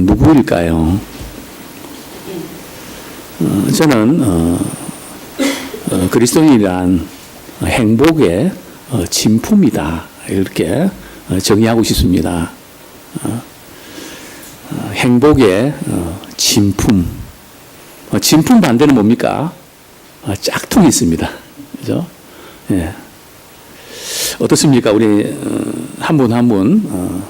누구일까요? 저는 그리스도인이란 행복의 진품이다 이렇게 정의하고 싶습니다. 행복의 진품. 진품 반대는 뭡니까? 짝퉁이 있습니다. 그죠? 예. 어떻습니까? 우리 한 분 한 분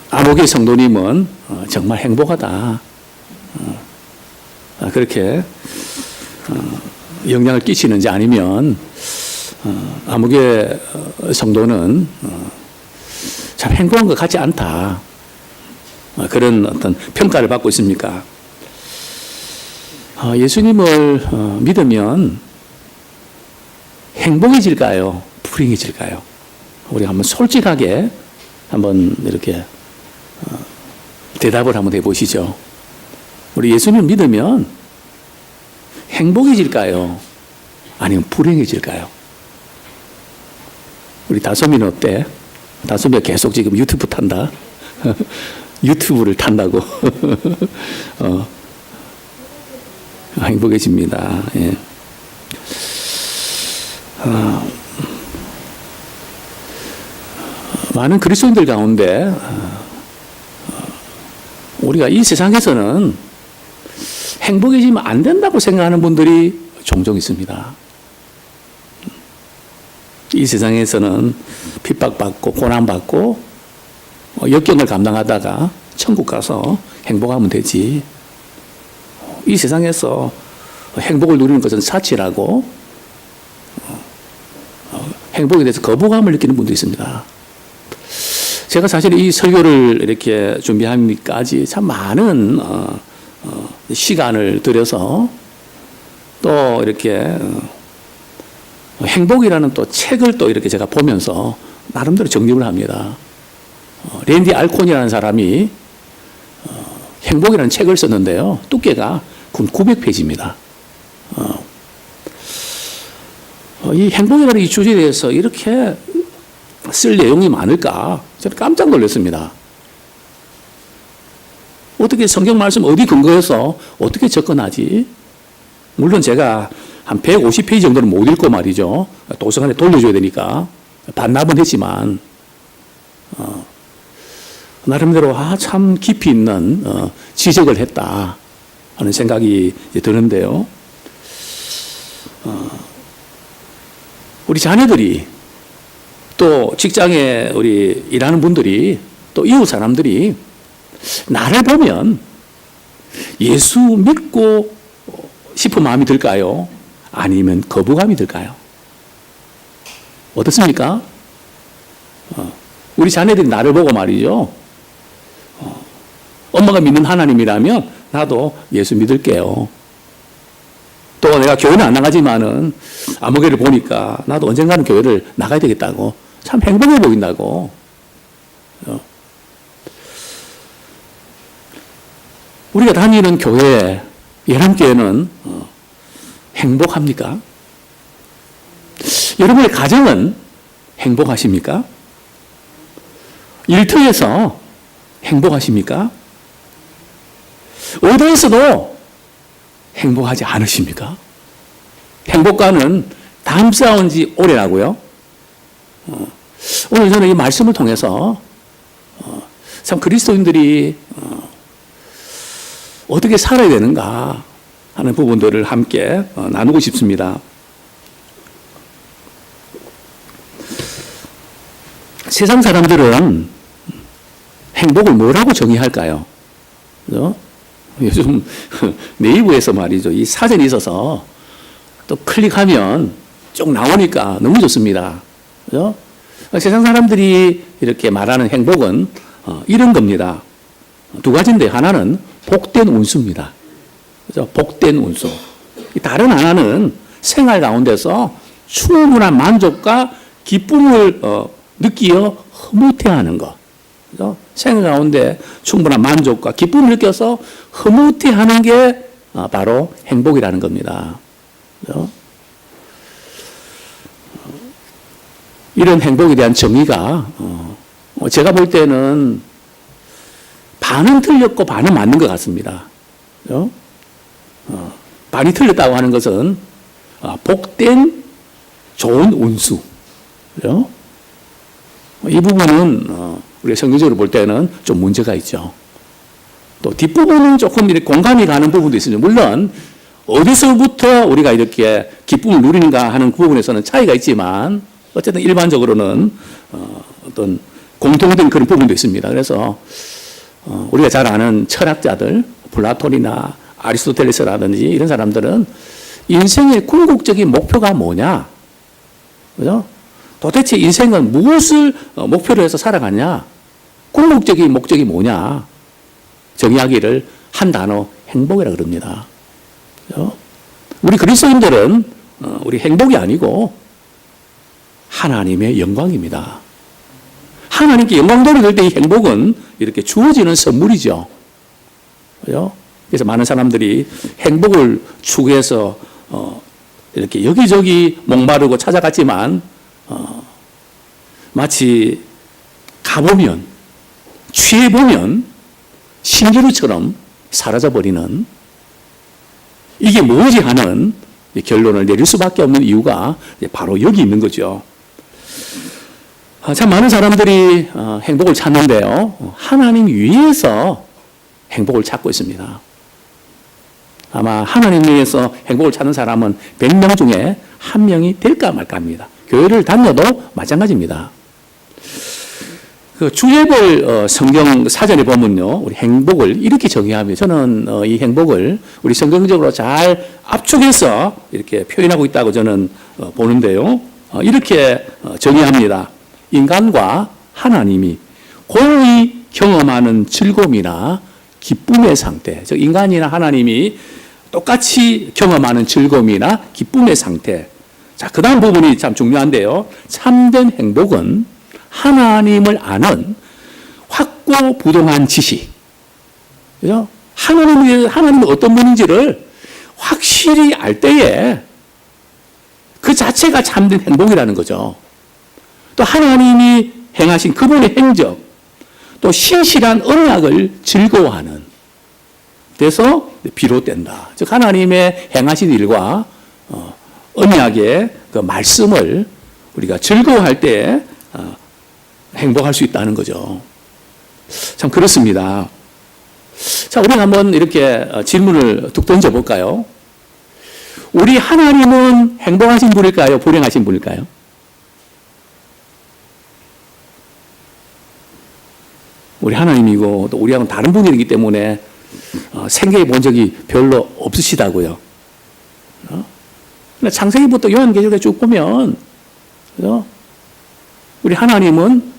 암흑의 성도님은 정말 행복하다. 그렇게 영향을 끼치는지 아니면 암흑의 성도는 참 행복한 것 같지 않다. 그런 어떤 평가를 받고 있습니까? 예수님을 믿으면 행복해질까요? 불행해질까요? 우리 한번 솔직하게 한번 이렇게 대답을 한번 해보시죠. 우리 예수님을 믿으면 행복해질까요? 아니면 불행해질까요? 우리 다솜이는 어때? 다솜이가 계속 지금 유튜브 탄다. 유튜브를 탄다고. 행복해집니다. 예. 많은 그리스도인들 가운데 우리가 이 세상에서는 행복해지면 안 된다고 생각하는 분들이 종종 있습니다. 이 세상에서는 핍박받고 고난받고 역경을 감당하다가 천국 가서 행복하면 되지. 이 세상에서 행복을 누리는 것은 사치라고 행복에 대해서 거부감을 느끼는 분도 있습니다. 제가 사실 이 설교를 이렇게 준비하기까지 참 많은 시간을 들여서 또 이렇게 행복이라는 또 책을 또 이렇게 제가 보면서 나름대로 정립을 합니다. 랜디 알콘이라는 사람이 행복이라는 책을 썼는데요. 두께가 900페이지입니다. 이 행복이라는 이 주제에 대해서 이렇게 쓸 내용이 많을까? 저는 깜짝 놀랐습니다. 어떻게 성경 말씀 어디 근거해서 어떻게 접근하지? 물론 제가 한 150페이지 정도는 못 읽고 말이죠. 도서관에 돌려줘야 되니까 반납은 했지만 나름대로 참 깊이 있는 지적을 했다 하는 생각이 드는데요. 우리 자녀들이 또 직장에 우리 일하는 분들이 또 이웃 사람들이 나를 보면 예수 믿고 싶은 마음이 들까요? 아니면 거부감이 들까요? 어떻습니까? 우리 자녀들이 나를 보고 말이죠. 엄마가 믿는 하나님이라면 나도 예수 믿을게요. 또 내가 교회는 안 나가지만은 암흑교회를 보니까 나도 언젠가는 교회를 나가야 되겠다고 참 행복해 보인다고. 우리가 다니는 교회, 예람교회는 행복합니까? 여러분의 가정은 행복하십니까? 일터에서 행복하십니까? 어디에서도 행복하지 않으십니까? 행복과는 담 쌓은 지 오래라고요. 오늘 저는 이 말씀을 통해서 참 그리스도인들이 어떻게 살아야 되는가 하는 부분들을 함께 나누고 싶습니다. 세상 사람들은 행복을 뭐라고 정의할까요? 그죠? 요즘 네이버에서 말이죠. 이 사전이 있어서 또 클릭하면 쭉 나오니까 너무 좋습니다. 그죠? 세상 사람들이 이렇게 말하는 행복은 이런 겁니다. 두 가지인데 하나는 복된 운수입니다. 그죠? 복된 운수. 다른 하나는 생활 가운데서 충분한 만족과 기쁨을 느끼어 흐뭇해하는 것. 그죠? 생활 가운데 충분한 만족과 기쁨을 느껴서 흐뭇해하는 게 바로 행복이라는 겁니다. 그죠? 이런 행복에 대한 정의가 제가 볼 때는 반은 틀렸고 반은 맞는 것 같습니다. 그죠? 반이 틀렸다고 하는 것은 복된 좋은 운수. 그죠? 이 부분은 우리가 성경적으로 볼 때는 좀 문제가 있죠. 또 뒷부분은 조금 이렇게 공감이 가는 부분도 있습니다. 물론 어디서부터 우리가 이렇게 기쁨을 누리는가 하는 그 부분에서는 차이가 있지만 어쨌든 일반적으로는 어떤 공통된 그런 부분도 있습니다. 그래서 우리가 잘 아는 철학자들, 플라톤이나 아리스토텔레스라든지 이런 사람들은 인생의 궁극적인 목표가 뭐냐? 그죠? 도대체 인생은 무엇을 목표로 해서 살아가냐? 궁극적인 목적이 뭐냐? 정의하기를 한 단어 행복이라 그럽니다. 그죠? 우리 그리스도인들은 우리 행복이 아니고 하나님의 영광입니다. 하나님께 영광 돌릴 때 이 행복은 이렇게 주어지는 선물이죠. 그죠? 그래서 많은 사람들이 행복을 추구해서 이렇게 여기저기 목마르고 찾아갔지만 마치 가보면 취해보면 신기루처럼 사라져버리는 이게 뭐지 하는 결론을 내릴 수밖에 없는 이유가 바로 여기 있는 거죠. 참 많은 사람들이 행복을 찾는데요. 하나님 위에서 행복을 찾고 있습니다. 아마 하나님 위에서 행복을 찾는 사람은 100명 중에 1명이 될까 말까 합니다. 교회를 다녀도 마찬가지입니다. 그 주예벌 성경 사전에 보면요, 우리 행복을 이렇게 정의하며 저는 이 행복을 우리 성경적으로 잘 압축해서 이렇게 표현하고 있다고 저는 보는데요. 이렇게 정의합니다. 인간과 하나님이 공히 경험하는 즐거움이나 기쁨의 상태, 즉 인간이나 하나님이 똑같이 경험하는 즐거움이나 기쁨의 상태. 자, 그 다음 부분이 참 중요한데요. 참된 행복은 하나님을 아는 확고부동한 지식. 그죠? 하나님이 어떤 분인지를 확실히 알 때에 그 자체가 참된 행복이라는 거죠. 또 하나님이 행하신 그분의 행적, 또 신실한 언약을 즐거워하는 데서 비롯된다. 즉 하나님의 행하신 일과 언약의 그 말씀을 우리가 즐거워할 때 행복할 수 있다는 거죠. 참 그렇습니다. 자, 우리가 한번 이렇게 질문을 툭 던져볼까요? 우리 하나님은 행복하신 분일까요? 불행하신 분일까요? 우리 하나님이고 또 우리하고는 다른 분이기 때문에 생각해 본 적이 별로 없으시다고요. 창세기부터 요한계시록에 쭉 보면 우리 하나님은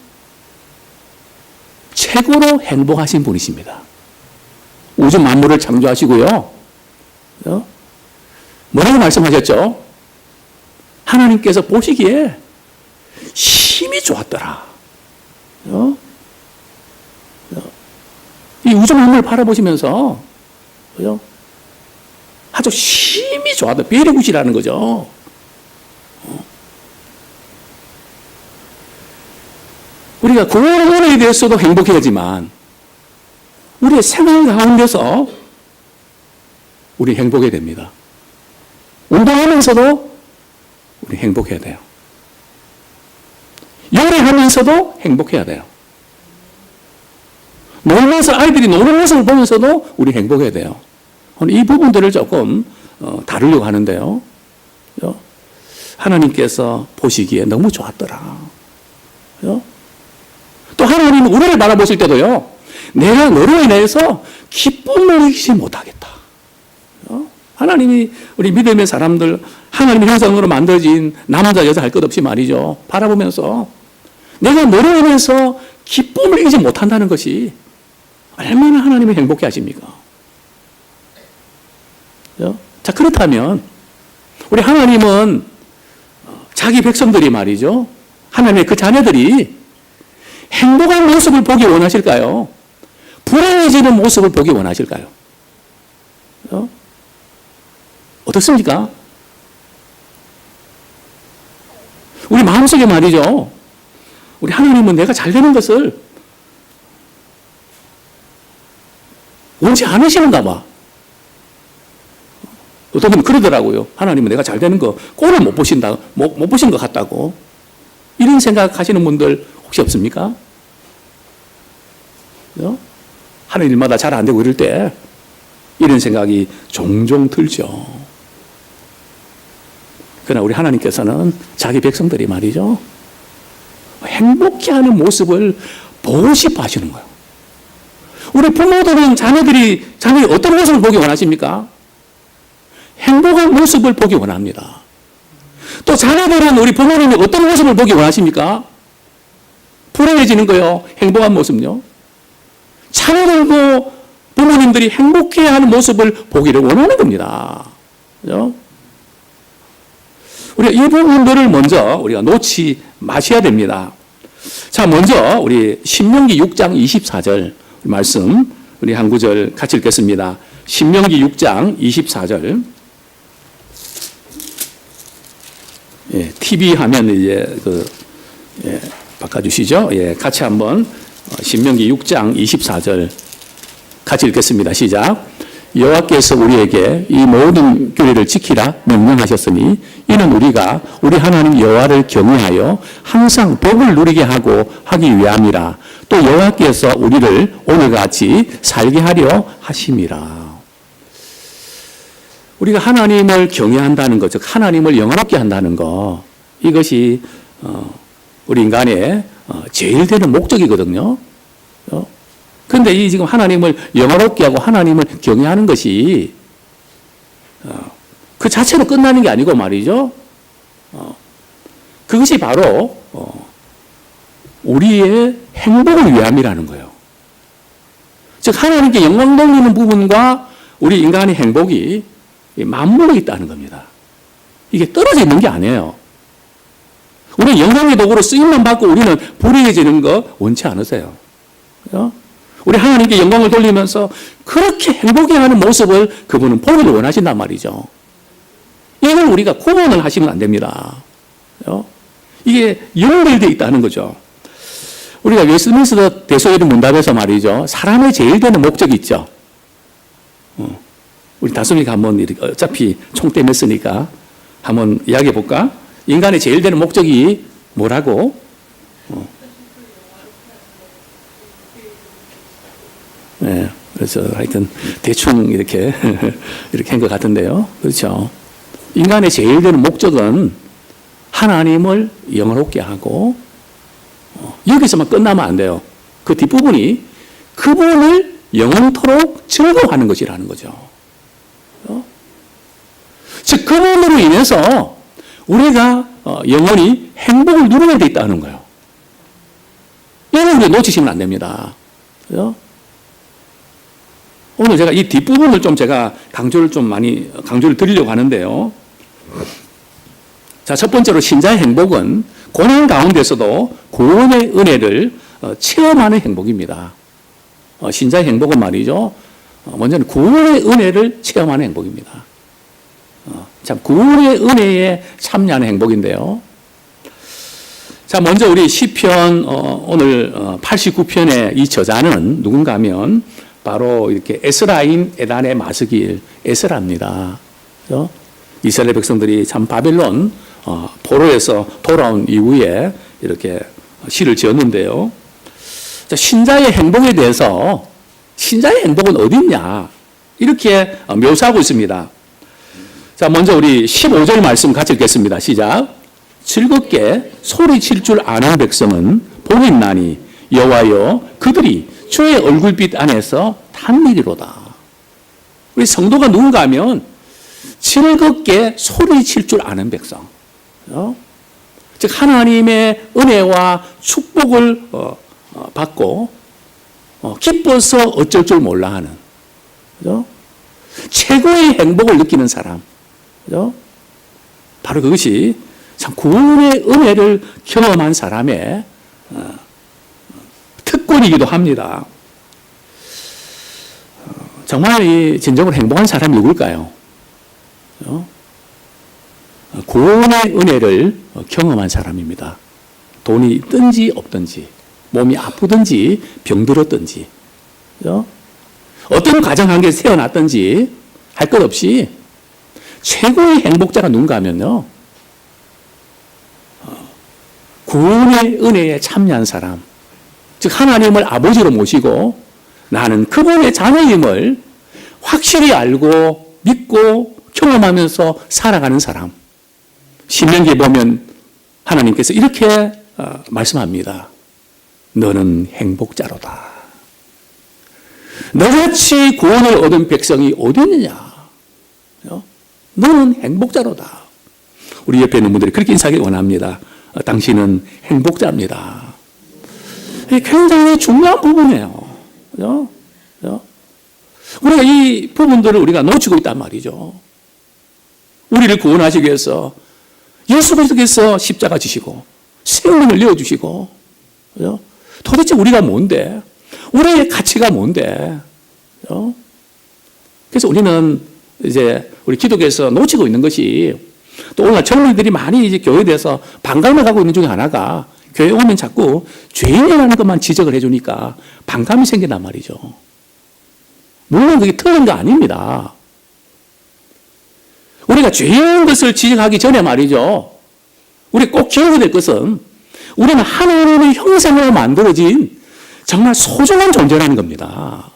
최고로 행복하신 분이십니다. 우주 만물을 창조하시고요. 뭐라고 말씀하셨죠? 하나님께서 보시기에 심히 좋았더라. 이 우주 만물을 바라보시면서 아주 심히 좋았다. 별의 굿이라는 거죠. 우리가 그거에 대해서도 행복해야지만 우리의 생활 가운데서 우리 행복해야 됩니다. 운동하면서도 우리 행복해야 돼요. 요리하면서도 행복해야 돼요. 놀면서 아이들이 노는 모습을 보면서도 우리 행복해야 돼요. 오늘 이 부분들을 조금 다루려고 하는데요. 하나님께서 보시기에 너무 좋았더라. 또 하나님은 우리를 바라보실 때도요. 내가 너로 인해서 기쁨을 느끼지 못하겠다. 하나님이 우리 믿음의 사람들, 하나님의 형상으로 만들어진 남자, 여자 할 것 없이 말이죠. 바라보면서 내가 너로 인해서 기쁨을 느끼지 못한다는 것이 얼마나 하나님이 행복해 하십니까? 자, 그렇다면 우리 하나님은 자기 백성들이 말이죠. 하나님의 그 자녀들이 행복한 모습을 보기 원하실까요? 불행해지는 모습을 보기 원하실까요? 어떻습니까? 우리 마음속에 말이죠. 우리 하나님은 내가 잘 되는 것을 원치 않으시는가 봐. 어떤 분은 그러더라고요. 하나님은 내가 잘 되는 거 꼴을 못 보신다, 못 보신 것 같다고. 이런 생각하시는 분들 혹시 없습니까? 하는 일마다 잘 안 되고 이럴 때 이런 생각이 종종 들죠. 그러나 우리 하나님께서는 자기 백성들이 말이죠, 행복해하는 모습을 보고 싶어 하시는 거예요. 우리 부모들은 자녀들이 어떤 모습을 보기 원하십니까? 행복한 모습을 보기 원합니다. 또 자녀들은 우리 부모님이 어떤 모습을 보기 원하십니까? 불행해지는 거요. 행복한 모습요. 자녀들도 부모님들이 행복해하는 모습을 보기를 원하는 겁니다. 그죠? 우리가 이 부분들을 먼저 우리가 놓지 마셔야 됩니다. 자, 먼저 우리 신명기 6장 24절 말씀 우리 한 구절 같이 읽겠습니다. 신명기 6장 24절. 예, TV 화면 이제 바꿔주시죠. 예, 같이 한번 신명기 6장 24절 같이 읽겠습니다. 시작. 여호와께서 우리에게 이 모든 규례를 지키라 명령하셨으니 이는 우리가 우리 하나님 여호와를 경외하여 항상 복을 누리게 하고 하기 위함이라. 또 여호와께서 우리를 오늘과 같이 살게 하려 하심이라. 우리가 하나님을 경외한다는 것, 즉 하나님을 영화롭게 한다는 것, 이것이 우리 인간의 제일 되는 목적이거든요. 그런데 이 지금 하나님을 영화롭게 하고 하나님을 경외하는 것이 그 자체로 끝나는 게 아니고 말이죠. 그것이 바로 우리의 행복을 위함이라는 거예요. 즉 하나님께 영광 돌리는 부분과 우리 인간의 행복이 맞물려 있다는 겁니다. 이게 떨어져 있는 게 아니에요. 우리는 영광의 도구로 쓰임만 받고 우리는 불행해지는 거 원치 않으세요. 그죠? 우리 하나님께 영광을 돌리면서 그렇게 행복해하는 모습을 그분은 보기를 원하신단 말이죠. 이걸 우리가 구분을 하시면 안 됩니다. 그죠? 이게 연결되어 있다는 거죠. 우리가 웨스트민스터 대소의 문답에서 말이죠, 사람의 제일 되는 목적이 있죠. 우리 다솜이가 한번 어차피 총대 맸으니까 한번 이야기해 볼까? 인간의 제일 되는 목적이 뭐라고? 네, 그래서 하여튼 대충 이렇게 한 것 같은데요. 그렇죠. 인간의 제일 되는 목적은 하나님을 영화롭게 하고 여기서만 끝나면 안 돼요. 그 뒷부분이 그분을 영원토록 즐거워하는 것이라는 거죠. 즉 그분으로 인해서 우리가 영원히 행복을 누리게 돼 있다는 거예요. 이걸 우리가 놓치시면 안 됩니다. 그죠? 오늘 제가 이 뒷부분을 좀 제가 강조를 드리려고 하는데요. 자, 첫 번째로 신자의 행복은 고난 가운데서도 구원의 은혜를 체험하는 행복입니다. 신자의 행복은 말이죠, 먼저는 구원의 은혜를 체험하는 행복입니다. 참 구원의 은혜에 참여하는 행복인데요. 자, 먼저 우리 시편 오늘 89편의 이 저자는 누군가 하면 바로 이렇게 에스라인 에단의 마스길 에스라입니다. 그렇죠? 이스라엘 백성들이 참 바벨론 포로에서 돌아온 이후에 이렇게 시를 지었는데요. 자, 신자의 행복에 대해서 신자의 행복은 어디 있냐 이렇게 묘사하고 있습니다. 자, 먼저 우리 15절 말씀 같이 읽겠습니다. 시작. 즐겁게 소리칠 줄 아는 백성은 복이 있나니 여호와여 그들이 주의 얼굴빛 안에서 탄미리로다. 우리 성도가 누군가 하면 즐겁게 소리칠 줄 아는 백성. 즉 하나님의 은혜와 축복을 받고 기뻐서 어쩔 줄 몰라 하는, 그죠? 최고의 행복을 느끼는 사람, 그죠? 바로 그것이 참 구원의 은혜를 경험한 사람의 특권이기도 합니다. 정말 이 진정으로 행복한 사람이 누굴까요? 구원의 은혜를 경험한 사람입니다. 돈이 있든지 없든지, 몸이 아프든지 병들었든지, 그죠? 어떤 가정 환경에서 태어났든지 할 것 없이 최고의 행복자가 누군가 하면요. 구원의 은혜에 참여한 사람, 즉 하나님을 아버지로 모시고 나는 그분의 자녀임을 확실히 알고 믿고 경험하면서 살아가는 사람. 신명기에 보면 하나님께서 이렇게 말씀합니다. 너는 행복자로다. 너같이 구원을 얻은 백성이 어디 있느냐? 너는 행복자로다. 우리 옆에 있는 분들이 그렇게 인사하기 원합니다. 당신은 행복자입니다. 굉장히 중요한 부분이에요. 그죠? 우리가 이 부분들을 우리가 놓치고 있단 말이죠. 우리를 구원하시기 위해서 예수 그리스도께서 십자가 지시고 생명을 내어주시고, 그죠? 도대체 우리가 뭔데? 우리의 가치가 뭔데? 그죠? 그래서 우리는 이제 우리 기독교에서 놓치고 있는 것이, 또 오늘 젊은이들이 많이 이제 교회에 대해서 반감을 가고 있는 중에 하나가, 교회 오면 자꾸 죄인이라는 것만 지적을 해주니까 반감이 생긴단 말이죠. 물론 그게 틀린 거 아닙니다. 우리가 죄인 것을 지적하기 전에 말이죠. 우리 꼭 기억해야 될 것은 우리는 하나님의 형상으로 만들어진 정말 소중한 존재라는 겁니다.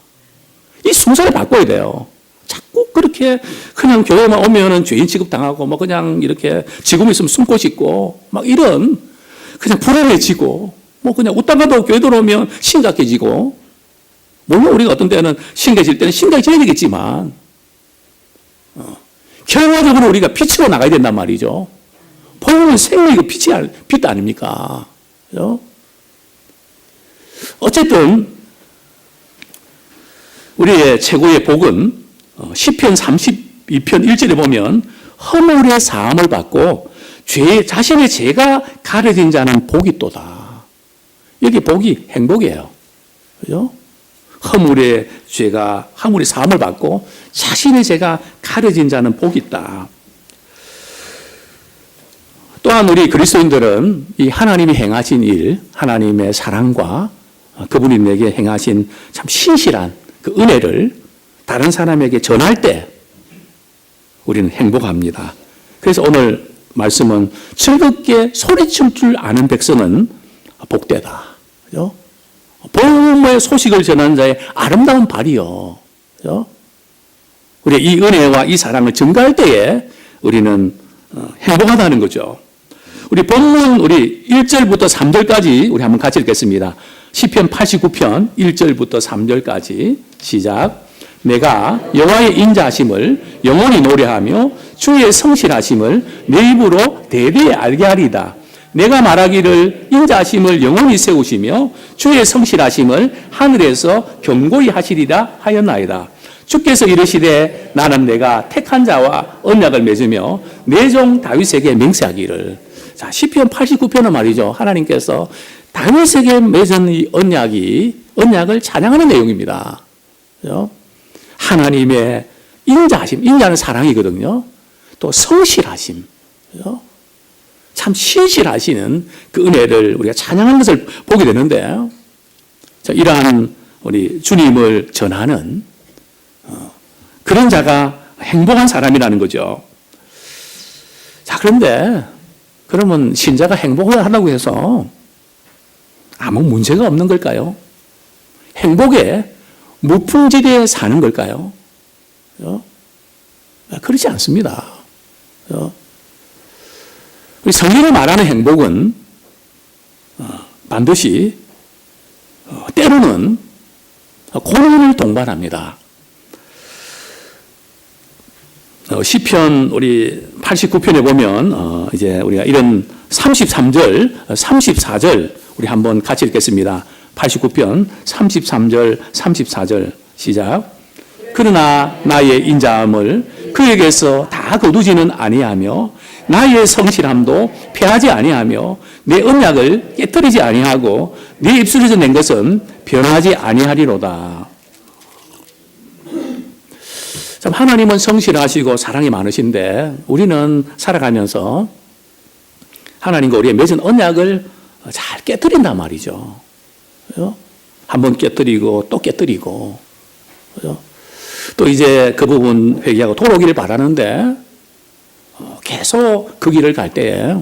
이 순서를 바꿔야 돼요. 자꾸 그렇게 그냥 교회만 오면은 죄인 취급당하고 뭐 그냥 이렇게 지금 있으면 숨고 싶고 막 이런 그냥 불안해지고 뭐 그냥 웃다가도 교회 들어오면 심각해지고, 물론 우리가 어떤 때는 심각해질 때는 심각해져야 되겠지만 결과적으로 우리가 빛으로 나가야 된단 말이죠. 복음은 생명이고 빛 아닙니까? 그죠? 어쨌든 우리의 최고의 복은 시편 32편 1절에 보면 허물의 사함을 받고 자신의 죄가 가려진 자는 복이 또다. 여기 복이 행복이에요. 그죠? 허물의 사함을 받고 자신의 죄가 가려진 자는 복이 있다. 또한 우리 그리스도인들은 이 하나님이 행하신 일, 하나님의 사랑과 그분이 내게 행하신 참 신실한 그 은혜를 다른 사람에게 전할 때 우리는 행복합니다. 그래서 오늘 말씀은 즐겁게 소리칠 줄 아는 백성은 복되다. 그죠? 복음의 소식을 전하는 자의 아름다운 발이요. 그죠? 우리 이 은혜와 이 사랑을 증가할 때에 우리는 행복하다는 거죠. 우리 본문 우리 1절부터 3절까지 우리 한번 같이 읽겠습니다. 시편 89편 1절부터 3절까지 시작. 내가 여호와의 인자하심을 영원히 노래하며 주의 성실하심을 내 입으로 대대히 알게 하리다. 내가 말하기를 인자하심을 영원히 세우시며 주의 성실하심을 하늘에서 견고히 하시리라 하였나이다. 주께서 이르시되 나는 내가 택한 자와 언약을 맺으며 내 종 다윗에게 맹세하기를. 자, 시편 89편은 말이죠. 하나님께서 다윗에게 맺은 이 언약을 찬양하는 내용입니다. 그죠? 하나님의 인자하심, 인자는 사랑이거든요. 또 성실하심, 그죠? 참 신실하시는 그 은혜를 우리가 찬양하는 것을 보게 되는데, 자, 이러한 우리 주님을 전하는 그런 자가 행복한 사람이라는 거죠. 자, 그런데 그러면 신자가 행복을 하려고 해서 아무 문제가 없는 걸까요? 행복에 무풍지대에 사는 걸까요? 그렇지 않습니다. 우리 성경이 말하는 행복은 반드시 때로는 고난을 동반합니다. 시편 우리 89편에 보면 이제 우리가 이런 33절, 34절 우리 한번 같이 읽겠습니다. 89편 33절, 34절 시작. 그러나 나의 인자함을 그에게서 다 거두지는 아니하며 나의 성실함도 패하지 아니하며 내 언약을 깨뜨리지 아니하고 내 입술에서 낸 것은 변하지 아니하리로다. 참 하나님은 성실하시고 사랑이 많으신데 우리는 살아가면서 하나님과 우리의 맺은 언약을 잘 깨뜨린단 말이죠. 한번 깨뜨리고 또 깨뜨리고. 그죠? 또 이제 그 부분 회개하고 돌아오기를 바라는데 계속 그 길을 갈 때에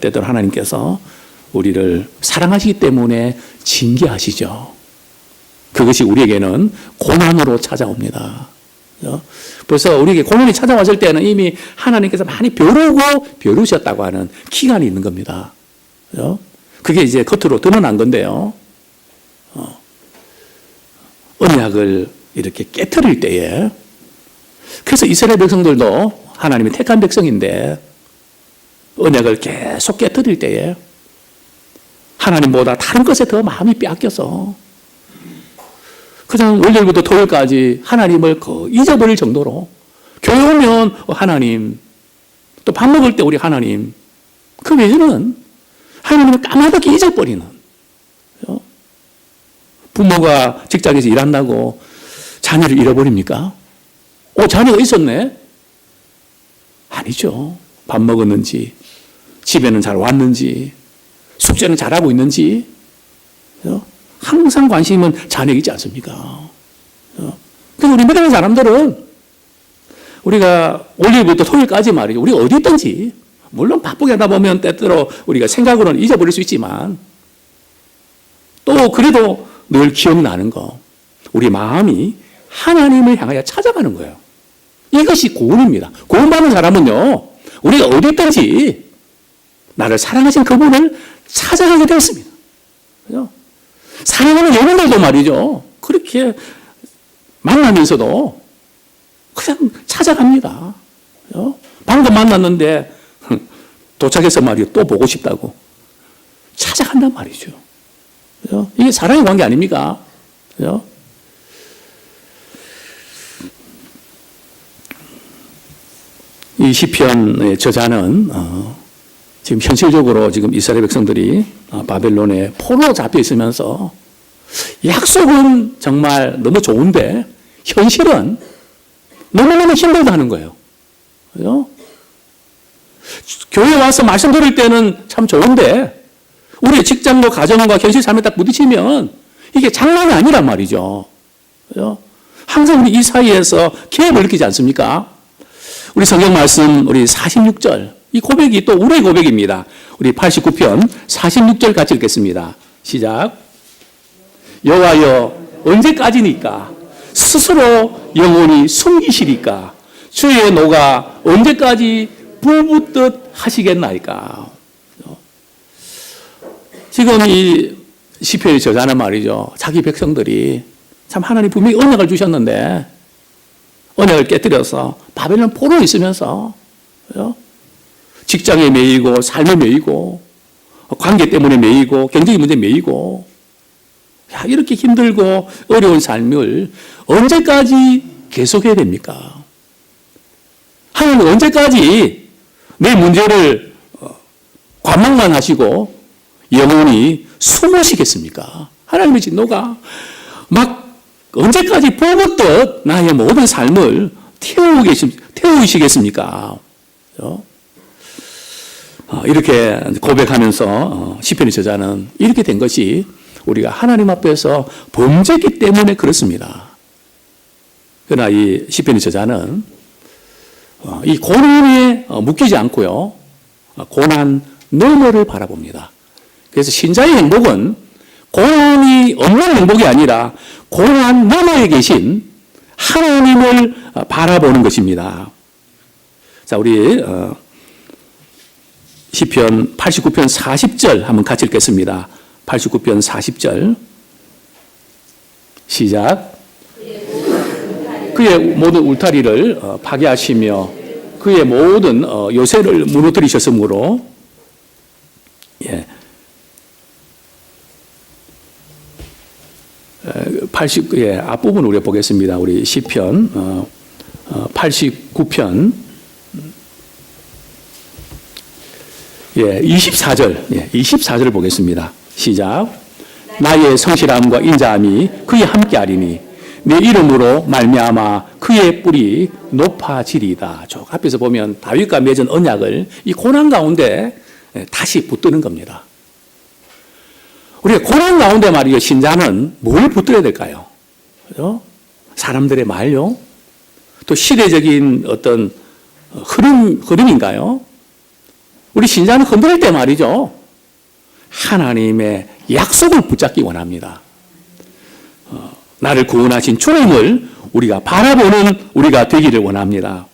때때로 하나님께서 우리를 사랑하시기 때문에 징계하시죠. 그것이 우리에게는 고난으로 찾아옵니다. 그래서 우리에게 고난이 찾아왔을 때는 이미 하나님께서 많이 벼르셨다고 하는 기간이 있는 겁니다. 그게 이제 겉으로 드러난 건데요. 언약을 이렇게 깨트릴 때에, 그래서 이스라엘 백성들도 하나님이 택한 백성인데 언약을 계속 깨트릴 때에 하나님보다 다른 것에 더 마음이 빼앗겨서 그냥 월요일부터 토요일까지 하나님을 잊어버릴 정도로, 교회 오면 하나님, 또 밥 먹을 때 우리 하나님, 그 외에는 하나님을 까마득히 잊어버리는, 부모가 직장에서 일한다고 자녀를 잃어버립니까? 자녀가 있었네? 아니죠. 밥 먹었는지, 집에는 잘 왔는지, 숙제는 잘하고 있는지, 항상 관심은 자녀이지 않습니까? 그래서 우리 믿음의 사람들은 우리가 월요일부터 토요일까지 말이죠. 우리가 어디 있든지, 물론 바쁘게 하다 보면 때때로 우리가 생각으로는 잊어버릴 수 있지만, 또 그래도 늘 기억나는 거, 우리 마음이 하나님을 향하여 찾아가는 거예요. 이것이 구원입니다. 구원받는 사람은요, 우리가 어디 있든지 나를 사랑하신 그분을 찾아가게 되었습니다. 그죠? 사랑하는 여러분들도 말이죠, 그렇게 만나면서도 그냥 찾아갑니다. 방금 만났는데 도착해서 말이요, 또 보고 싶다고 찾아간단 말이죠. 이게 사랑의 관계 아닙니까? 이 시편의 저자는 지금 현실적으로 지금 이스라엘 백성들이 바벨론에 포로로 잡혀 있으면서 약속은 정말 너무 좋은데 현실은 너무너무 힘들다는 거예요. 그죠? 교회 와서 말씀 들을 때는 참 좋은데 우리의 직장과 가정과 현실 삶에 딱 부딪히면 이게 장난이 아니란 말이죠. 그죠? 항상 우리 이 사이에서 갭을 느끼지 않습니까? 우리 성경 말씀 우리 46절, 이 고백이 또 우리의 고백입니다. 우리 89편 46절 같이 읽겠습니다. 시작. 여호와여, 언제까지니까 스스로 영원히 숨기시리까? 주의 노가 언제까지 불붙듯 하시겠나이까? 지금 이 시편의 저자는 말이죠, 자기 백성들이 참 하나님 분명히 언약을 주셨는데 언약을 깨뜨려서 바벨론 포로에 있으면서 직장에 매이고 삶에 매이고 관계 때문에 매이고 경제적 문제에 매이고, 이렇게 힘들고 어려운 삶을 언제까지 계속해야 됩니까? 하나님 언제까지 내 문제를 관망만 하시고 영원히 숨으시겠습니까? 하나님의 진노가 막 언제까지 불붙듯 나의 모든 삶을 태우시겠습니까? 이렇게 고백하면서 시편의 저자는 이렇게 된 것이 우리가 하나님 앞에서 범죄했기 때문에 그렇습니다. 그러나 이 시편의 저자는 이 고난에 묶이지 않고요, 고난 너머를 바라봅니다. 그래서 신자의 행복은 고난이 없는 행복이 아니라 고난 너머에 계신 하나님을 바라보는 것입니다. 자, 우리 시편 89편 40절 한번 같이 읽겠습니다. 89편 40절 시작. 그의 모든 울타리를 파괴하시며 그의 모든 요새를 무너뜨리셨으므로, 예. 앞부분 우리가 보겠습니다. 우리 시편 89편 24절, 24절을 보겠습니다. 시작. 나의 성실함과 인자함이 그에 함께하리니 내 이름으로 말미암아 그의 뿔이 높아지리다. 저 앞에서 보면 다윗과 맺은 언약을 이 고난 가운데 다시 붙드는 겁니다. 우리가 고난 가운데 말이죠, 신자는 뭘 붙들어야 될까요? 그죠? 사람들의 말요? 또 시대적인 어떤 흐름인가요? 우리 신자는 흔들릴 때 말이죠. 하나님의 약속을 붙잡기 원합니다. 나를 구원하신 주님을 우리가 바라보는 우리가 되기를 원합니다.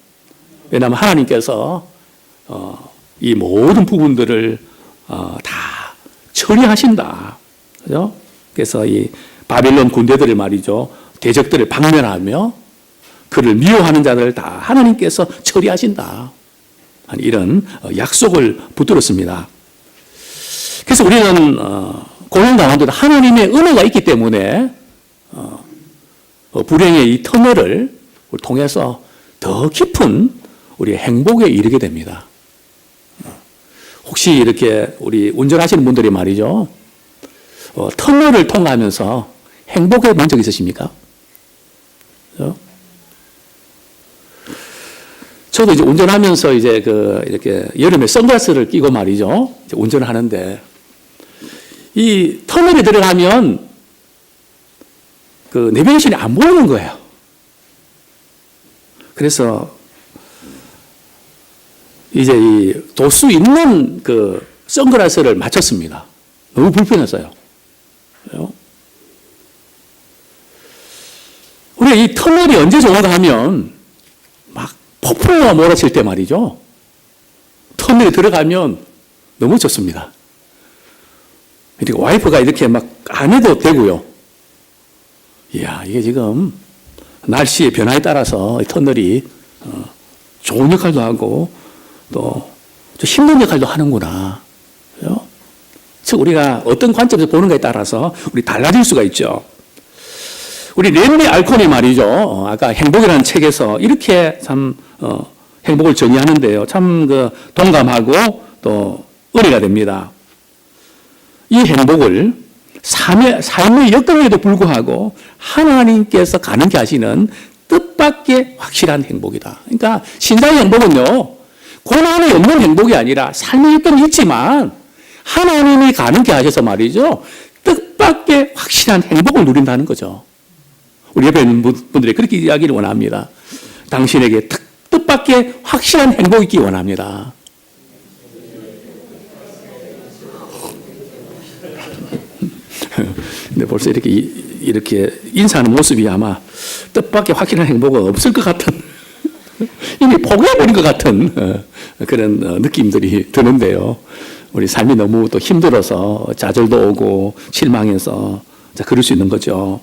왜냐하면 하나님께서 이 모든 부분들을 다 처리하신다. 그죠? 그래서 이 바빌론 군대들을 말이죠. 대적들을 박멸하며 그를 미워하는 자들을 다 하나님께서 처리하신다. 이런 약속을 붙들었습니다. 그래서 우리는 고난 가운데도 하나님의 은혜가 있기 때문에 불행의 이 터널을 통해서 더 깊은 우리의 행복에 이르게 됩니다. 혹시 이렇게 우리 운전하시는 분들이 말이죠. 터널을 통하면서 행복해 본 적 있으십니까? 저도 이제 운전하면서 이제 이렇게 여름에 선글라스를 끼고 말이죠. 이제 운전을 하는데 이 터널에 들어가면 그 내비게이션이 안 보이는 거예요. 그래서 이제 이 도수 있는 그 선글라스를 맞췄습니다. 너무 불편했어요. 우리가 이 터널이 언제 좋은가 하면 막 폭풍우가 몰아칠 때 말이죠. 터널에 들어가면 너무 좋습니다. 그러니까 와이프가 이렇게 막 안 해도 되고요. 이야, 이게 지금 날씨의 변화에 따라서 터널이 좋은 역할도 하고 또 힘든 역할도 하는구나. 즉 우리가 어떤 관점에서 보는가에 따라서 우리 달라질 수가 있죠. 우리 렌리 알콘이 말이죠. 아까 행복이라는 책에서 이렇게 참 행복을 정의하는데요. 참 동감하고 또 은혜가 됩니다. 이 행복을 삶의 역경에도 불구하고 하나님께서 가능케 하시는 뜻밖의 확실한 행복이다. 그러니까 신자의 행복은요, 고난이 없는 행복이 아니라 삶의 역경이 있지만 하나님이 가능케 하셔서 말이죠, 뜻밖의 확실한 행복을 누린다는 거죠. 우리 옆에 있는 분들이 그렇게 이야기를 원합니다. 당신에게 뜻밖의 확실한 행복이 있기 원합니다. 근데 벌써 이렇게 인사하는 모습이 아마 뜻밖의 확실한 행복은 없을 것 같은, 이미 포기해버린 것 같은 그런 느낌들이 드는데요. 우리 삶이 너무 또 힘들어서 좌절도 오고 실망해서 그럴 수 있는 거죠.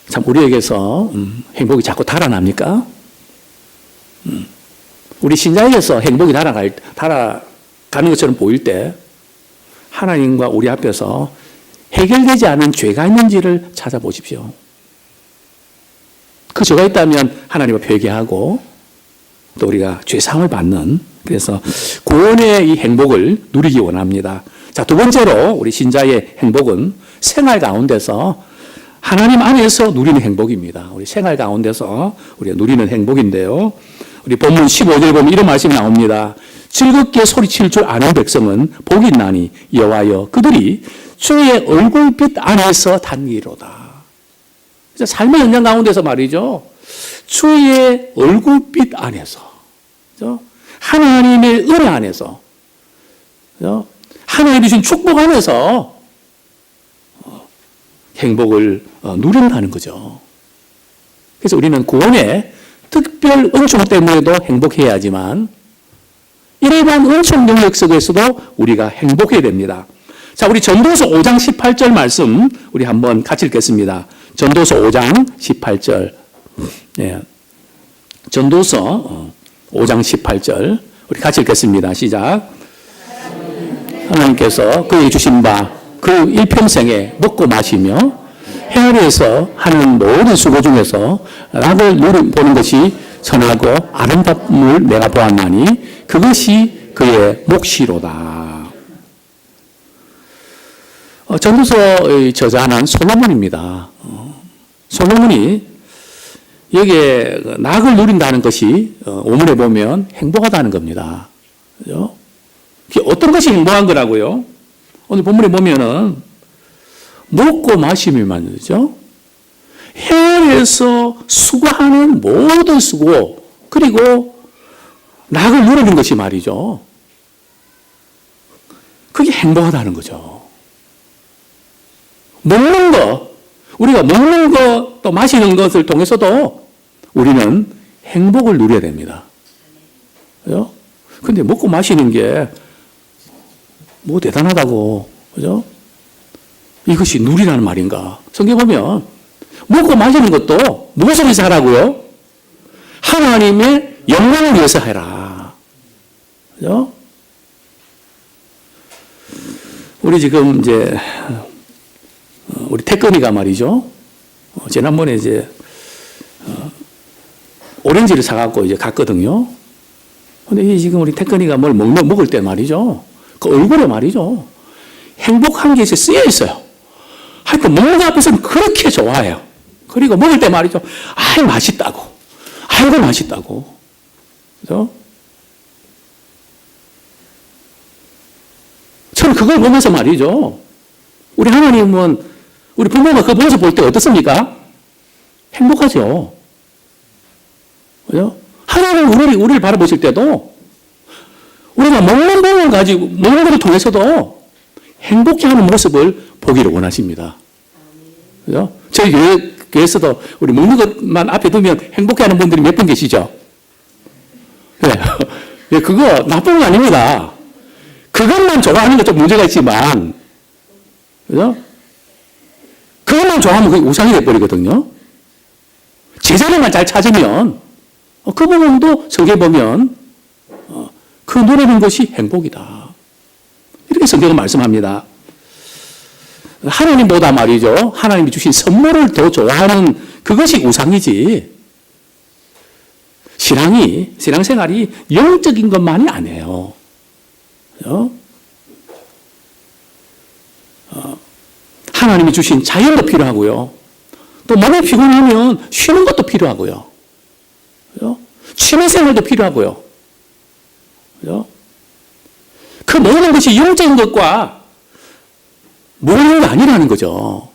참 우리에게서 행복이 자꾸 달아납니까? 우리 신자에게서 행복이 달아가는 것처럼 보일 때 하나님과 우리 앞에서 해결되지 않은 죄가 있는지를 찾아보십시오. 그 죄가 있다면 하나님 앞에 회개하고 또 우리가 죄상을 받는, 그래서 구원의 이 행복을 누리기 원합니다. 자, 두 번째로 우리 신자의 행복은 생활 가운데서 하나님 안에서 누리는 행복입니다. 우리 생활 가운데서 우리가 누리는 행복인데요. 우리 본문 15절 보면 이런 말씀이 나옵니다. 즐겁게 소리칠 줄 아는 백성은 복이 있나니 여호와여 그들이 주의 얼굴빛 안에서 단기로다. 삶의 현장 가운데서 말이죠. 주의 얼굴빛 안에서, 하나님의 은혜 안에서, 하나님이 주신 축복 안에서 행복을 누린다는 거죠. 그래서 우리는 구원의 특별 은총 때문에도 행복해야 하지만 일반 은총 영역 속에서도 우리가 행복해야 됩니다. 자, 우리 전도서 5장 18절 말씀 우리 한번 같이 읽겠습니다. 전도서 5장 18절. 네. 전도서 5장 18절 우리 같이 읽겠습니다. 시작. 하나님께서 그에게 주신 바 그 일평생에 먹고 마시며 해 아래에서 하는 모든 수고 중에서 낙을 보는 것이 선하고 아름다움을 내가 보았나니 그것이 그의 몫이로다. 전도서의 저자는 솔로몬입니다. 솔로몬이 여기에 낙을 누린다는 것이 오문에 보면 행복하다는 겁니다. 어떤 것이 행복한 거라고요? 오늘 본문에 보면은 먹고 마시며 만들죠. 해외에서 수고하는 모든 수고, 그리고 낙을 누리는 것이 말이죠. 그게 행복하다는 거죠. 먹는 것, 우리가 먹는 것, 또 마시는 것을 통해서도 우리는 행복을 누려야 됩니다. 그죠? 근데 먹고 마시는 게 뭐 대단하다고, 그죠? 이것이 누리라는 말인가? 성경 보면 먹고 마시는 것도 무엇을 위해서 하라고요? 하나님의 영광을 위해서 해라. 그죠? 우리 지금 이제 우리 태권이가 말이죠. 지난번에 이제 오렌지를 사갖고 이제 갔거든요. 근데 지금 우리 태권이가 뭘 먹을 때 말이죠. 그 얼굴에 말이죠. 행복한 게 쓰여 있어요. 하여튼 먹는 앞에서는 그렇게 좋아해요. 그리고 먹을 때 말이죠. 아이, 맛있다고. 아이고, 맛있다고. 그죠? 저는 그걸 보면서 말이죠. 우리 하나님은, 우리 부모가 그 모습 볼 때 어떻습니까? 행복하죠. 그죠? 하나님 우리를 바라보실 때도 우리가 먹는 것을 가지고, 먹는 것을 통해서도 행복해 하는 모습을 보기를 원하십니다. 그죠? 저희 교회에서도 우리 먹는 것만 앞에 두면 행복해 하는 분들이 몇 분 계시죠? 네. 그거 나쁜 거 아닙니다. 그것만 좋아하는 건 좀 문제가 있지만, 그죠? 그것만 좋아하면 그게 우상이 돼버리거든요. 제자리만 잘 찾으면, 그 부분도 성경에 보면, 그 누리는 것이 행복이다. 이렇게 성경은 말씀합니다. 하나님보다 말이죠. 하나님이 주신 선물을 더 좋아하는 그것이 우상이지. 신앙생활이 영적인 것만이 아니에요. 그죠? 하나님이 주신 자연도 필요하고요. 또 몸이 피곤하면 쉬는 것도 필요하고요. 그죠? 취미생활도 필요하고요. 그죠? 그 모든 것이 영적인 것과 모르는 게 아니라는 거죠.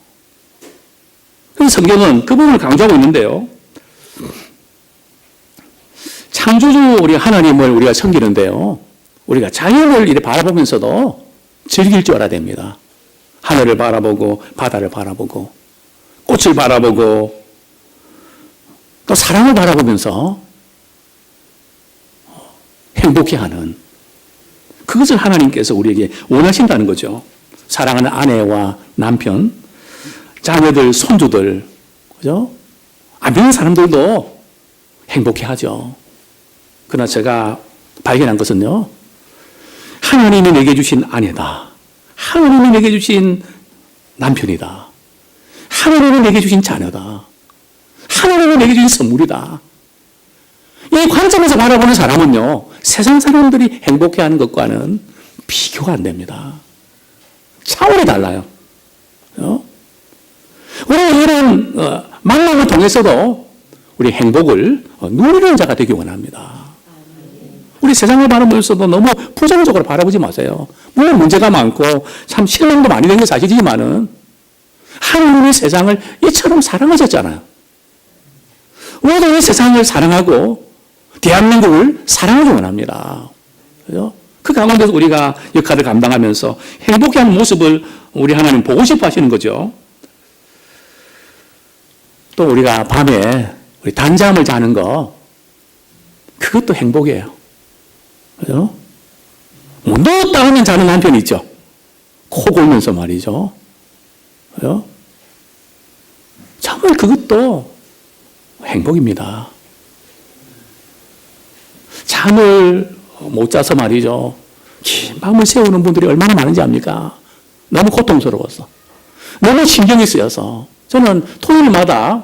그래서 성경은 그 부분을 강조하고 있는데요. 창조주 우리 하나님을 우리가 섬기는데요. 우리가 자연을 이렇게 바라보면서도 즐길 줄 알아야 됩니다. 하늘을 바라보고 바다를 바라보고 꽃을 바라보고 또 사랑을 바라보면서 행복해하는 그것을 하나님께서 우리에게 원하신다는 거죠. 사랑하는 아내와 남편, 자녀들, 손주들, 그죠? 안 믿는 사람들도 행복해하죠. 그러나 제가 발견한 것은요, 하나님이 내게 주신 아내다. 하나님이 내게 주신 남편이다. 하나님이 내게 주신 자녀다. 하나님이 내게 주신 선물이다. 이 관점에서 바라보는 사람은요, 세상 사람들이 행복해하는 것과는 비교가 안 됩니다. 차원이 달라요. 우리가 이런 만남을 통해서도 우리 행복을 누리는 자가 되기 원합니다. 우리 세상을 바라보면서도 너무 부정적으로 바라보지 마세요. 물론 문제가 많고 참 실망도 많이 된 게 사실이지만은 하나님이 세상을 이처럼 사랑하셨잖아요. 우리도 이 세상을 사랑하고 대한민국을 사랑하기 원합니다. 그죠? 그 가운데서 우리가 역할을 감당하면서 행복해하는 모습을 우리 하나님 보고 싶어 하시는 거죠. 또 우리가 밤에 우리 단잠을 자는 거, 그것도 행복이에요. 그죠? 뭐 누웠다 하면 자는 남편이 있죠. 코 골면서 말이죠. 그죠? 정말 그것도 행복입니다. 잠을 못 자서 말이죠. 긴 밤을 새우는 분들이 얼마나 많은지 압니까? 너무 고통스러워서. 너무 신경이 쓰여서. 저는 토요일마다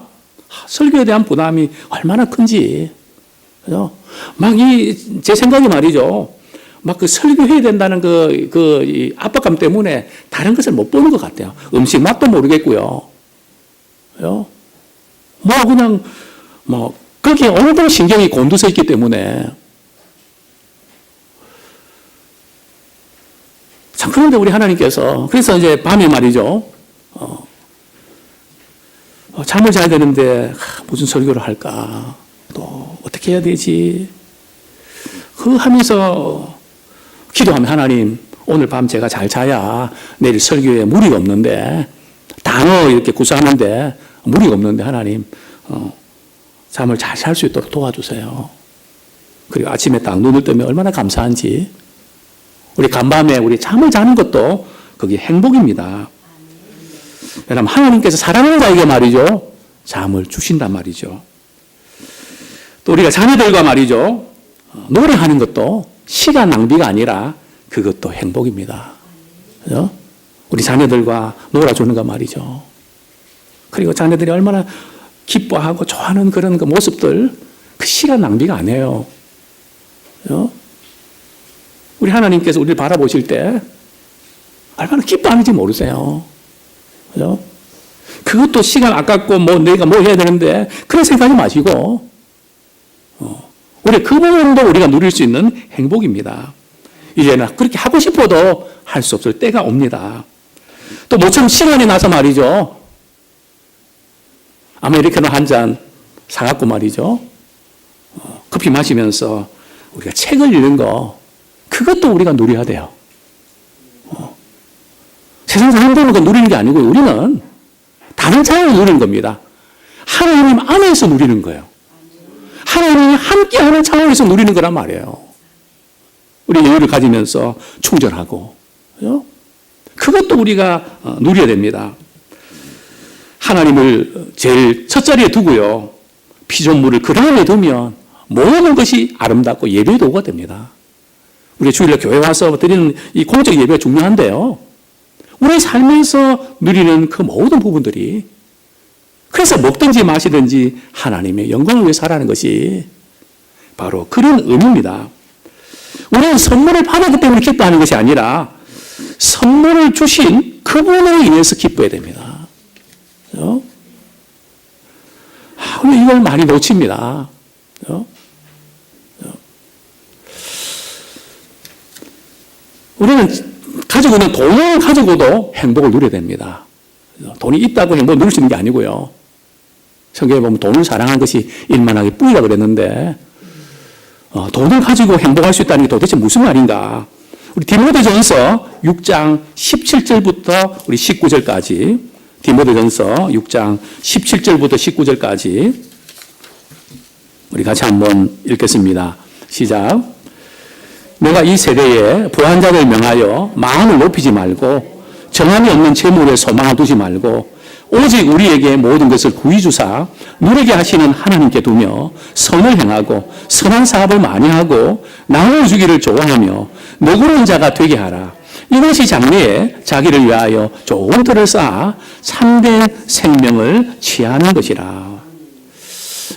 설교에 대한 부담이 얼마나 큰지. 그죠? 제 생각이 말이죠. 막 그 설교해야 된다는 이 압박감 때문에 다른 것을 못 보는 것 같아요. 음식 맛도 모르겠고요. 그죠? 거기에 온통 신경이 곤두서 있기 때문에. 참, 그런데 우리 하나님께서, 그래서 이제 밤에 말이죠. 잠을 자야 되는데 무슨 설교를 할까? 또 어떻게 해야 되지? 그 하면서 기도하면 하나님 오늘 밤 제가 잘 자야 내일 설교에 무리가 없는데 단어 이렇게 구사하는데 무리가 없는데 하나님 잠을 잘 잘 수 있도록 도와주세요. 그리고 아침에 딱 눈을 뜨면 얼마나 감사한지 우리 간밤에 우리 잠을 자는 것도 그게 행복입니다. 왜냐하면 하나님께서 사랑하는 자에게 말이죠 잠을 주신단 말이죠. 또 우리가 자녀들과 말이죠 노래하는 것도 시간 낭비가 아니라 그것도 행복입니다. 그죠? 우리 자녀들과 놀아주는 거 말이죠. 그리고 자녀들이 얼마나 기뻐하고 좋아하는 그런 그 모습들 그 시간 낭비가 아니에요. 그죠? 우리 하나님께서 우리를 바라보실 때 얼마나 기뻐하는지 모르세요. 그죠? 그것도 시간 아깝고 내가 뭐 해야 되는데 그런 생각하지 마시고 우리 그 부분도 우리가 누릴 수 있는 행복입니다. 이제는 그렇게 하고 싶어도 할 수 없을 때가 옵니다. 또 모처럼 시간이 나서 말이죠. 아메리카노 한 잔 사갖고 말이죠. 커피 마시면서 우리가 책을 읽는 거 그것도 우리가 누려야 돼요. 세상 사람들은 그거 누리는 게 아니고 우리는 다른 차원을 누리는 겁니다. 하나님 안에서 누리는 거예요. 하나님이 함께하는 차원에서 누리는 거란 말이에요. 우리 여유를 가지면서 충전하고 그죠? 그것도 우리가 누려야 됩니다. 하나님을 제일 첫 자리에 두고요. 피조물을 그 다음에 두면 모든 것이 아름답고 예배의 도구가 됩니다. 우리 주일날 교회 와서 드리는 이 공적 예배가 중요한데요. 우리 삶에서 누리는 그 모든 부분들이 그래서 먹든지 마시든지 하나님의 영광을 위해 살아가는 것이 바로 그런 의미입니다. 우리는 선물을 받았기 때문에 기뻐하는 것이 아니라 선물을 주신 그분으로 인해서 기뻐해야 됩니다. 그렇죠? 우리 이걸 많이 놓칩니다. 그렇죠? 우리는 가지고 있는 돈을 가지고도 행복을 누려야 됩니다. 돈이 있다고 행복을 누릴 수 있는 게 아니고요. 성경에 보면 돈을 사랑하는 것이 일만하게 뿌리라 그랬는데 돈을 가지고 행복할 수 있다는 게 도대체 무슨 말인가? 우리 디모데전서 6장 17절부터 우리 19절까지 디모데전서 6장 17절부터 19절까지 우리 같이 한번 읽겠습니다. 시작. 내가 이 세대에 부한 자를 명하여 마음을 높이지 말고 정함이 없는 재물에 소망을 두지 말고 오직 우리에게 모든 것을 구히 주사 누리게 하시는 하나님께 두며 선을 행하고 선한 사업을 많이 하고 나눠주기를 좋아하며 너그러운 자가 되게 하라. 이것이 장래에 자기를 위하여 좋은 틀을 쌓아 참된 생명을 취하는 것이라.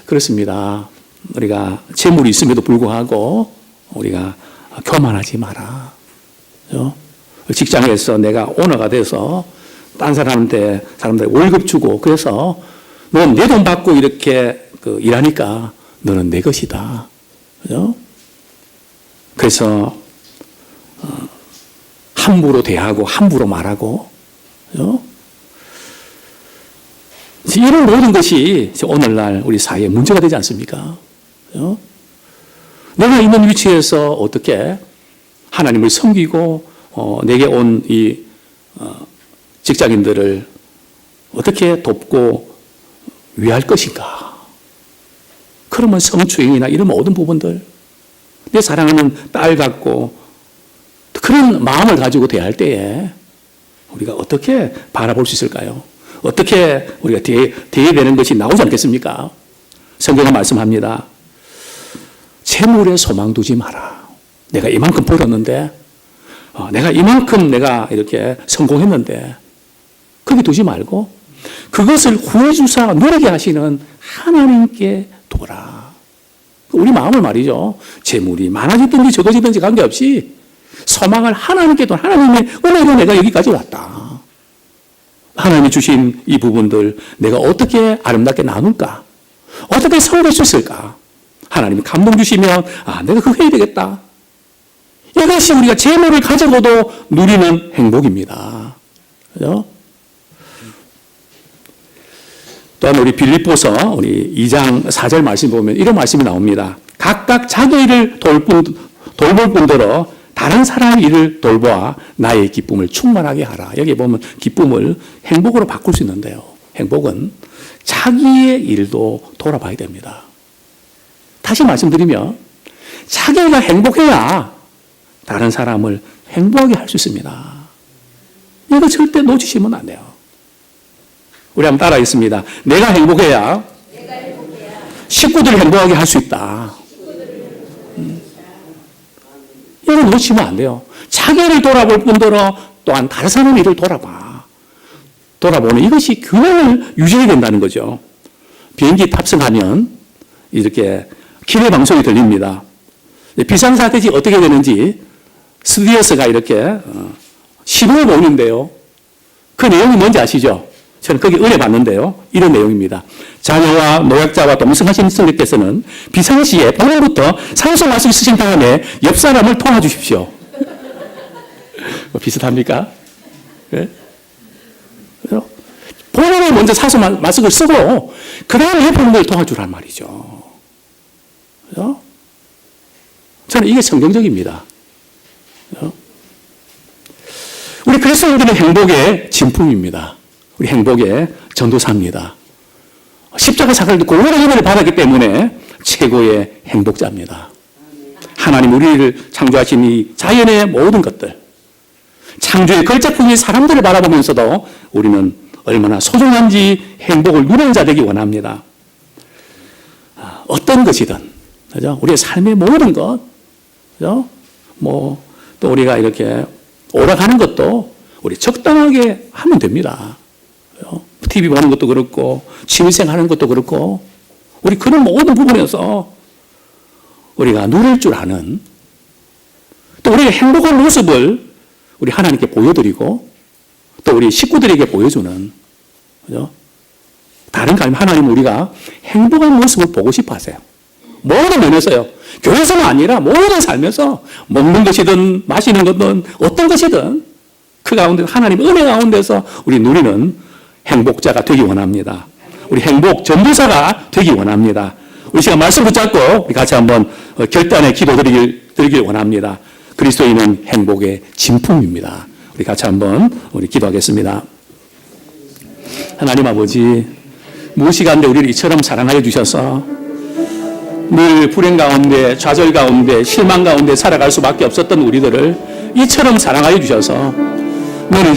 그렇습니다. 우리가 재물이 있음에도 불구하고 우리가 교만하지 마라. 그렇죠? 직장에서 내가 오너가 돼서 딴 사람들 월급 주고 그래서 넌 내 돈 받고 이렇게 일하니까 너는 내 것이다. 그죠? 그래서 함부로 대하고 함부로 말하고 그죠? 이런 모든 것이 오늘날 우리 사회에 문제가 되지 않습니까? 그죠? 내가 있는 위치에서 어떻게 하나님을 섬기고 내게 온 이 직장인들을 어떻게 돕고 위할 것인가? 그러면 성추행이나 이런 모든 부분들 내 사랑하는 딸 같고 그런 마음을 가지고 대할 때에 우리가 어떻게 바라볼 수 있을까요? 어떻게 우리가 대해야 되는 것이 나오지 않겠습니까? 성경은 말씀합니다. 재물에 소망 두지 마라. 내가 이만큼 벌었는데 내가 이만큼 내가 이렇게 성공했는데 거기 두지 말고 그것을 구해주사 누리게 하시는 하나님께 두라. 우리 마음을 말이죠. 재물이 많아지든지 적어지든지 관계없이 소망을 하나님께 둔 하나님의 은혜로 내가 여기까지 왔다. 하나님이 주신 이 부분들 내가 어떻게 아름답게 나눌까? 어떻게 섬길 수 있을까? 하나님이 감동 주시면 내가 그거 해야 되겠다. 이것이 우리가 재물을 가지고도 누리는 행복입니다. 그죠? 또한 우리 빌립보서 우리 2장 4절 말씀 보면 이런 말씀이 나옵니다. 각각 자기 일을 돌볼 뿐더러 다른 사람의 일을 돌보아 나의 기쁨을 충만하게 하라. 여기 보면 기쁨을 행복으로 바꿀 수 있는데요. 행복은 자기의 일도 돌아봐야 됩니다. 다시 말씀드리면 자기가 행복해야 다른 사람을 행복하게 할 수 있습니다. 이거 절대 놓치시면 안 돼요. 우리 한번 따라하겠습니다. 내가 행복해야 식구들을 행복하게 할 수 있다. 이거 놓치면 안 돼요. 자기를 돌아볼 뿐더러 또한 다른 사람의 일을 돌아보는 이것이 균형을 유지해야 된다는 거죠. 비행기 탑승하면 이렇게 기내 방송이 들립니다. 비상사태시 어떻게 되는지 스튜디오스가 이렇게 신호를 보는데요. 그 내용이 뭔지 아시죠? 저는 거기 의뢰봤는데요. 이런 내용입니다. 자녀와 노약자와 동승하신 승객께서는 비상시에 본인부터 산소 마스크 쓰신 다음에 옆 사람을 도와주십시오. 비슷합니까? 네? 본인이 먼저 산소 마스크를 쓰고 그 다음에 옆에 있는 걸 도와주란 말이죠. 그죠? 저는 이게 성경적입니다. 그죠? 우리 그리스도인들은 행복의 진품입니다. 우리 행복의 전도사입니다. 십자가 사건을 듣고 오래 은혜를 받았기 때문에 최고의 행복자입니다. 하나님 우리를 창조하신 이 자연의 모든 것들, 창조의 걸작품인 사람들을 바라보면서도 우리는 얼마나 소중한지 행복을 누리는 자 되기 원합니다. 어떤 것이든, 그죠? 우리의 삶의 모든 것, 그죠? 또 우리가 이렇게 오락하는 것도 우리 적당하게 하면 됩니다. TV 보는 것도 그렇고, 취미생 하는 것도 그렇고, 우리 그런 모든 부분에서 우리가 누릴 줄 아는, 또 우리의 행복한 모습을 우리 하나님께 보여드리고, 또 우리 식구들에게 보여주는, 그죠? 다른 하나님 우리가 행복한 모습을 보고 싶어 하세요. 모든 면에서요. 교회에서는 아니라 모든 삶에서 먹는 것이든 마시는 것이든 어떤 것이든 그 가운데 하나님 은혜 가운데서 우리 누리는 행복자가 되기 원합니다. 우리 행복 전도사가 되기 원합니다. 우리 시간 말씀 붙잡고 우리 같이 한번 결단의 기도 드리길 원합니다. 그리스도인은 행복의 진품입니다. 우리 같이 한번 우리 기도하겠습니다. 하나님 아버지, 무시간데 우리를 이처럼 사랑하여 주셔서 늘 불행 가운데, 좌절 가운데, 실망 가운데 살아갈 수밖에 없었던 우리들을 이처럼 사랑하여 주셔서 너는